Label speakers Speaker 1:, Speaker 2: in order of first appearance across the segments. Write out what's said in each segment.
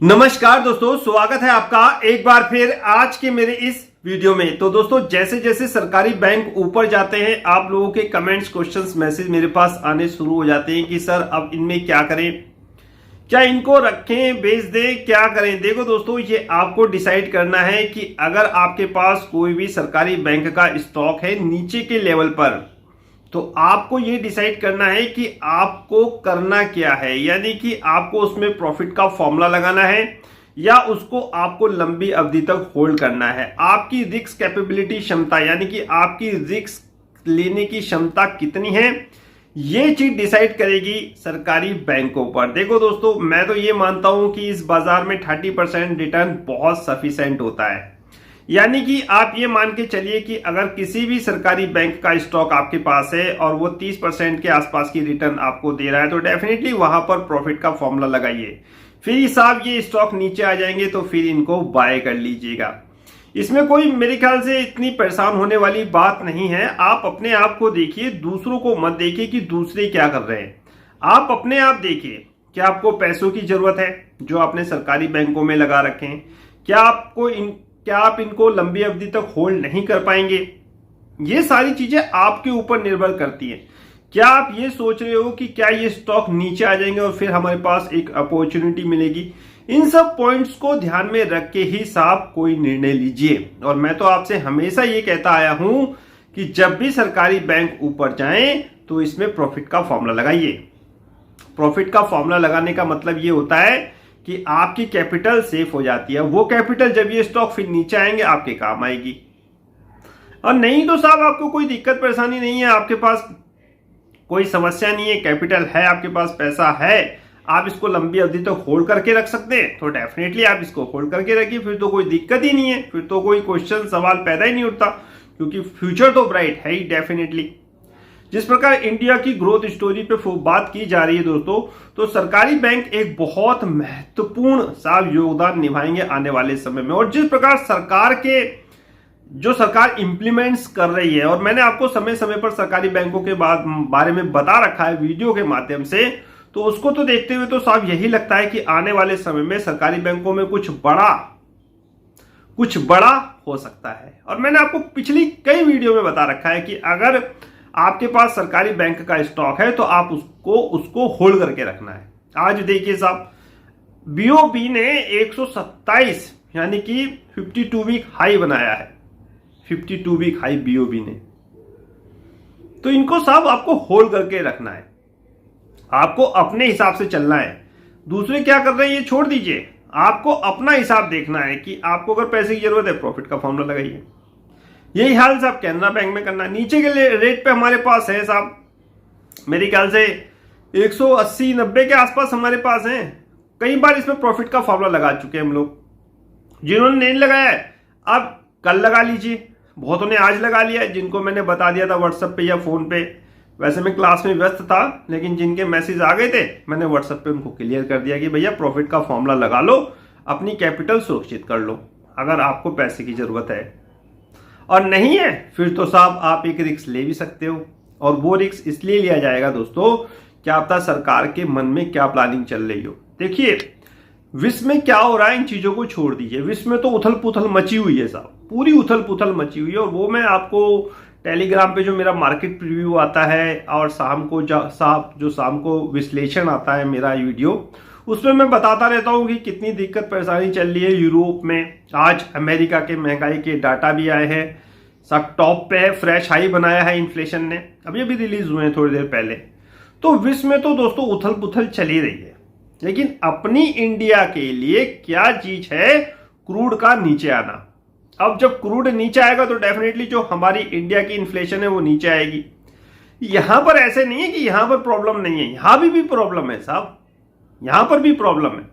Speaker 1: नमस्कार दोस्तों, स्वागत है आपका एक बार फिर आज के मेरे इस वीडियो में। तो दोस्तों, जैसे जैसे सरकारी बैंक ऊपर जाते हैं आप लोगों के कमेंट्स, क्वेश्चंस, मैसेज मेरे पास आने शुरू हो जाते हैं कि सर अब इनमें क्या करें, क्या इनको रखें, बेच दें, क्या करें। देखो दोस्तों, ये आपको डिसाइड करना है कि अगर आपके पास कोई भी सरकारी बैंक का स्टॉक है नीचे के लेवल पर, तो आपको ये डिसाइड करना है कि आपको करना क्या है। यानी कि आपको उसमें प्रॉफिट का फॉर्मूला लगाना है या उसको आपको लंबी अवधि तक होल्ड करना है। आपकी रिस्क कैपेबिलिटी क्षमता, यानी कि आपकी रिस्क लेने की क्षमता कितनी है, ये चीज डिसाइड करेगी सरकारी बैंकों पर। देखो दोस्तों, मैं तो ये मानता हूं कि इस बाजार में 30% रिटर्न बहुत सफिशिएंट होता है। यानी कि आप ये मान के चलिए कि अगर किसी भी सरकारी बैंक का स्टॉक आपके पास है और वो 30% के आसपास की रिटर्न आपको दे रहा है, तो डेफिनेटली वहां पर प्रॉफिट का फॉर्मूला लगाइए। फिर साहब ये स्टॉक नीचे आ जाएंगे तो फिर इनको बाय कर लीजिएगा। इसमें कोई मेरे ख्याल से इतनी परेशान होने वाली बात नहीं है। आप अपने आप को देखिए, दूसरों को मत देखिए कि दूसरे क्या कर रहे हैं। आप अपने आप देखिए, क्या आपको पैसों की जरूरत है जो आपने सरकारी बैंकों में लगा रखे हैं? क्या आप इनको लंबी अवधि तक होल्ड नहीं कर पाएंगे? ये सारी चीजें आपके ऊपर निर्भर करती हैं। क्या आप ये सोच रहे हो कि क्या ये स्टॉक नीचे आ जाएंगे और फिर हमारे पास एक अपॉर्चुनिटी मिलेगी? इन सब पॉइंट्स को ध्यान में रख के ही साहब कोई निर्णय लीजिए। और मैं तो आपसे हमेशा ये कहता आया हूं कि जब भी सरकारी बैंक ऊपर जाएं तो इसमें प्रॉफिट का फॉर्मूला लगाइए। प्रॉफिट का फॉर्मूला लगाने का मतलब ये होता है कि आपकी कैपिटल सेफ हो जाती है। वो कैपिटल जब ये स्टॉक फिर नीचे आएंगे आपके काम आएगी। और नहीं तो साहब आपको कोई दिक्कत परेशानी नहीं है, आपके पास कोई समस्या नहीं है, कैपिटल है आपके पास, पैसा है, आप इसको लंबी अवधि तक होल्ड करके रख सकते हैं, तो डेफिनेटली आप इसको होल्ड करके रखिए। फिर तो कोई दिक्कत ही नहीं है, फिर तो कोई क्वेश्चन सवाल पैदा ही नहीं उठता, क्योंकि फ्यूचर तो ब्राइट है ही डेफिनेटली। जिस प्रकार इंडिया की ग्रोथ स्टोरी पे बात की जा रही है दोस्तों, तो सरकारी बैंक एक बहुत महत्वपूर्ण सा योगदान निभाएंगे आने वाले समय में। और जिस प्रकार सरकार इंप्लीमेंट्स कर रही है, और मैंने आपको समय समय पर सरकारी बैंकों के बारे में बता रखा है वीडियो के माध्यम से, तो उसको तो देखते हुए तो साहब यही लगता है कि आने वाले समय में सरकारी बैंकों में कुछ बड़ा हो सकता है। और मैंने आपको पिछली कई वीडियो में बता रखा है कि अगर आपके पास सरकारी बैंक का स्टॉक है तो आप उसको होल्ड करके रखना है। आज देखिए साहब, बीओबी ने 127 यानी कि 52 वीक हाई बनाया है। 52 वीक हाई बीओबी ने, तो इनको साहब आपको होल्ड करके रखना है, आपको अपने हिसाब से चलना है। दूसरे क्या कर रहे हैं ये छोड़ दीजिए, आपको अपना हिसाब देखना है कि आपको अगर पैसे की जरूरत है प्रॉफिट का फॉर्मूला लगाइए। यही हाल साहब कैनरा बैंक में करना। नीचे के रेट पे हमारे पास है साहब, मेरे ख्याल से 180-90 के आसपास हमारे पास है। कई बार इसमें प्रॉफिट का फॉर्मूला लगा चुके हैं हम लोग। जिन्होंने नहीं लगाया है अब कल लगा लीजिए, बहुतों ने आज लगा लिया है। जिनको मैंने बता दिया था व्हाट्सएप पे या फोन पे, वैसे मैं क्लास में व्यस्त था, लेकिन जिनके मैसेज आ गए थे मैंने व्हाट्सएप पे उनको क्लियर कर दिया कि भैया प्रॉफिट का फॉर्मूला लगा लो, अपनी कैपिटल सुरक्षित कर लो अगर आपको पैसे की जरूरत है। और नहीं है फिर तो साहब आप एक रिस्क ले भी सकते हो। और वो रिस्क इसलिए लिया जाएगा दोस्तों, क्या पता सरकार के मन में क्या प्लानिंग चल रही हो। देखिए विश्व में क्या हो रहा है, इन चीजों को छोड़ दीजिए। विश्व में तो उथल पुथल मची हुई है साहब, पूरी उथल पुथल मची हुई है। और वो मैं आपको टेलीग्राम पे जो मेरा मार्केट प्रीव्यू आता है और शाम को विश्लेषण आता है मेरा वीडियो, उसमें मैं बताता रहता हूं कि कितनी दिक्कत परेशानी चल रही है यूरोप में। आज अमेरिका के महंगाई के डाटा भी आए हैं, सब टॉप पे है, फ्रेश हाई बनाया है इन्फ्लेशन ने, अभी अभी रिलीज हुए हैं थोड़ी देर पहले। तो विश्व में तो दोस्तों उथल पुथल चली रही है, लेकिन अपनी इंडिया के लिए क्या चीज है, क्रूड का नीचे आना। अब जब क्रूड नीचे आएगा तो डेफिनेटली जो हमारी इंडिया की इन्फ्लेशन है वो नीचे आएगी। यहां पर ऐसे नहीं है कि यहां पर प्रॉब्लम नहीं है, यहां भी प्रॉब्लम है साहब, यहां पर भी प्रॉब्लम है।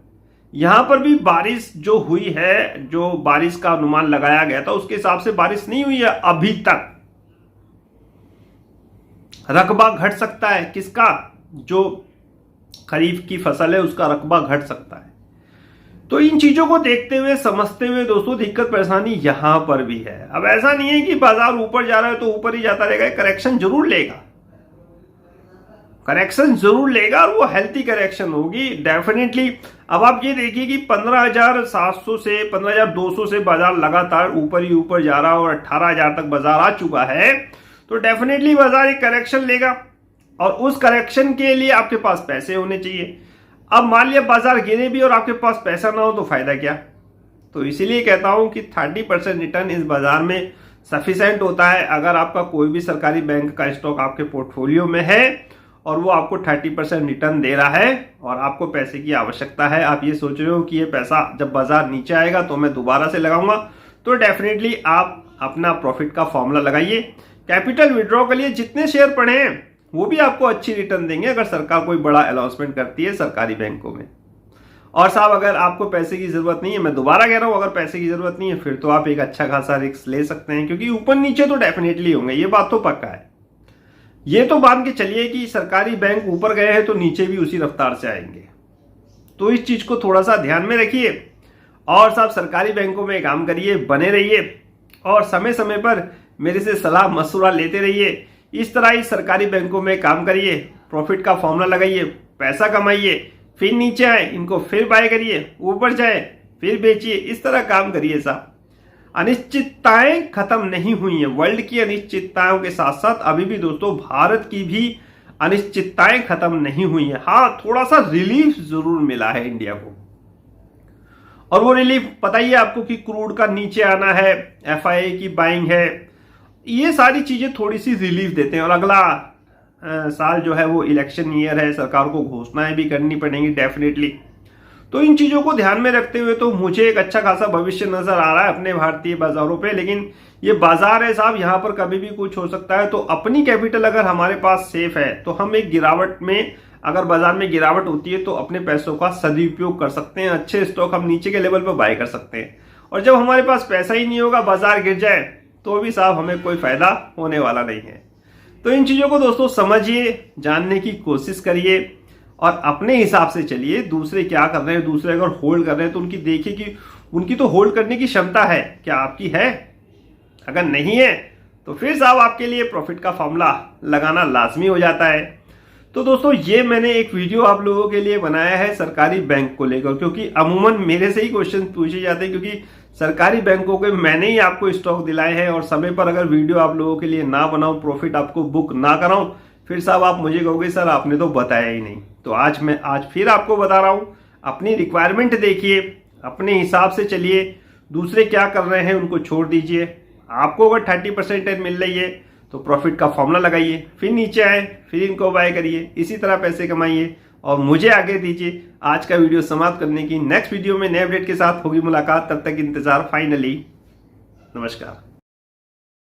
Speaker 1: यहां पर भी बारिश जो हुई है, जो बारिश का अनुमान लगाया गया था उसके हिसाब से बारिश नहीं हुई है अभी तक। रकबा घट सकता है किसका, जो खरीफ की फसल है उसका रकबा घट सकता है। तो इन चीजों को देखते हुए समझते हुए दोस्तों दिक्कत परेशानी यहां पर भी है। अब ऐसा नहीं है कि बाजार ऊपर जा रहा है तो ऊपर ही जाता रहेगा, करेक्शन जरूर लेगा। करेक्शन जरूर लेगा और वो हेल्थी करेक्शन होगी डेफिनेटली। अब आप ये देखिए कि 15,700 से 15,200 से बाजार लगातार ऊपर ही ऊपर जा रहा है और 18,000 तक बाजार आ चुका है, तो डेफिनेटली बाजार एक करेक्शन लेगा और उस करेक्शन के लिए आपके पास पैसे होने चाहिए। अब मान लिया बाजार गिरे भी और आपके पास पैसा ना हो तो फायदा क्या। तो इसीलिए कहता हूं कि 30% रिटर्न इस बाजार में सफिशिएंट होता है अगर आपका कोई भी सरकारी बैंक का स्टॉक आपके पोर्टफोलियो में है और वो आपको 30% रिटर्न दे रहा है और आपको पैसे की आवश्यकता है। आप ये सोच रहे हो कि ये पैसा जब बाजार नीचे आएगा तो मैं दोबारा से लगाऊंगा, तो डेफिनेटली आप अपना प्रॉफिट का फॉर्मूला लगाइए। कैपिटल विड्रॉ के लिए जितने शेयर पड़े हैं वो भी आपको अच्छी रिटर्न देंगे अगर सरकार कोई बड़ा अनाउंसमेंट करती है सरकारी बैंकों में। और साहब अगर आपको पैसे की जरूरत नहीं है, मैं दोबारा कह रहा हूं, अगर पैसे की जरूरत नहीं है फिर तो आप एक अच्छा खासा रिस्क ले सकते हैं, क्योंकि ऊपर नीचे तो डेफिनेटली होंगे, ये बात तो पक्का है। ये तो मान के चलिए कि सरकारी बैंक ऊपर गए हैं तो नीचे भी उसी रफ्तार से आएंगे, तो इस चीज को थोड़ा सा ध्यान में रखिए। और साहब सरकारी बैंकों में काम करिए, बने रहिए और समय समय पर मेरे से सलाह मशवरा लेते रहिए। इस तरह ही सरकारी बैंकों में काम करिए, प्रॉफिट का फॉर्मूला लगाइए, पैसा कमाइए, फिर नीचे आए इनको फिर बाय करिए, ऊपर जाए फिर बेचिए, इस तरह काम करिए साहब। अनिश्चितताएं खत्म नहीं हुई हैं। वर्ल्ड की अनिश्चितताओं के साथ साथ अभी भी दोस्तों भारत की भी अनिश्चितताएं खत्म नहीं हुई हैं। हाँ, थोड़ा सा रिलीफ जरूर मिला है इंडिया को, और वो रिलीफ पता ही है आपको कि क्रूड का नीचे आना है, FII की बाइंग है, ये सारी चीजें थोड़ी सी रिलीफ देते हैं। और अगला साल जो है वो इलेक्शन ईयर है, सरकार को घोषणाएं भी करनी पड़ेंगी डेफिनेटली। तो इन चीजों को ध्यान में रखते हुए तो मुझे एक अच्छा खासा भविष्य नजर आ रहा है अपने भारतीय बाजारों पे। लेकिन ये बाजार है साहब, यहाँ पर कभी भी कुछ हो सकता है, तो अपनी कैपिटल अगर हमारे पास सेफ है तो हम एक गिरावट में, अगर बाजार में गिरावट होती है तो अपने पैसों का सदुपयोग कर सकते हैं, अच्छे स्टॉक हम नीचे के लेवल पर बाय कर सकते हैं। और जब हमारे पास पैसा ही नहीं होगा, बाजार गिर जाए, तो भी साहब हमें कोई फायदा होने वाला नहीं है। तो इन चीजों को दोस्तों समझिए, जानने की कोशिश करिए और अपने हिसाब से चलिए। दूसरे क्या कर रहे हैं, दूसरे अगर होल्ड कर रहे हैं तो उनकी देखिए कि उनकी तो होल्ड करने की क्षमता है, क्या आपकी है? अगर नहीं है तो फिर साहब आपके लिए प्रॉफिट का फॉर्मूला लगाना लाजमी हो जाता है। तो दोस्तों ये मैंने एक वीडियो आप लोगों के लिए बनाया है सरकारी बैंक को लेकर, क्योंकि अमूमन मेरे से ही क्वेश्चन पूछे जाते हैं, क्योंकि सरकारी बैंकों के मैंने ही आपको स्टॉक दिलाए हैं और समय पर अगर वीडियो आप लोगों के लिए ना बनाऊं, प्रॉफिट आपको बुक ना कराऊं, फिर साहब आप मुझे कहोगे सर आपने तो बताया ही नहीं। तो आज फिर आपको बता रहा हूं, अपनी रिक्वायरमेंट देखिए, अपने हिसाब से चलिए, दूसरे क्या कर रहे हैं उनको छोड़ दीजिए। आपको अगर 30% मिल रही है तो प्रॉफिट का फॉर्मूला लगाइए, फिर नीचे आए फिर इनको बाय करिए, इसी तरह पैसे कमाइए और मुझे आगे दीजिए। आज का वीडियो समाप्त करने की, नेक्स्ट वीडियो में नए अपडेट के साथ होगी मुलाकात, तब तक इंतजार। फाइनली नमस्कार।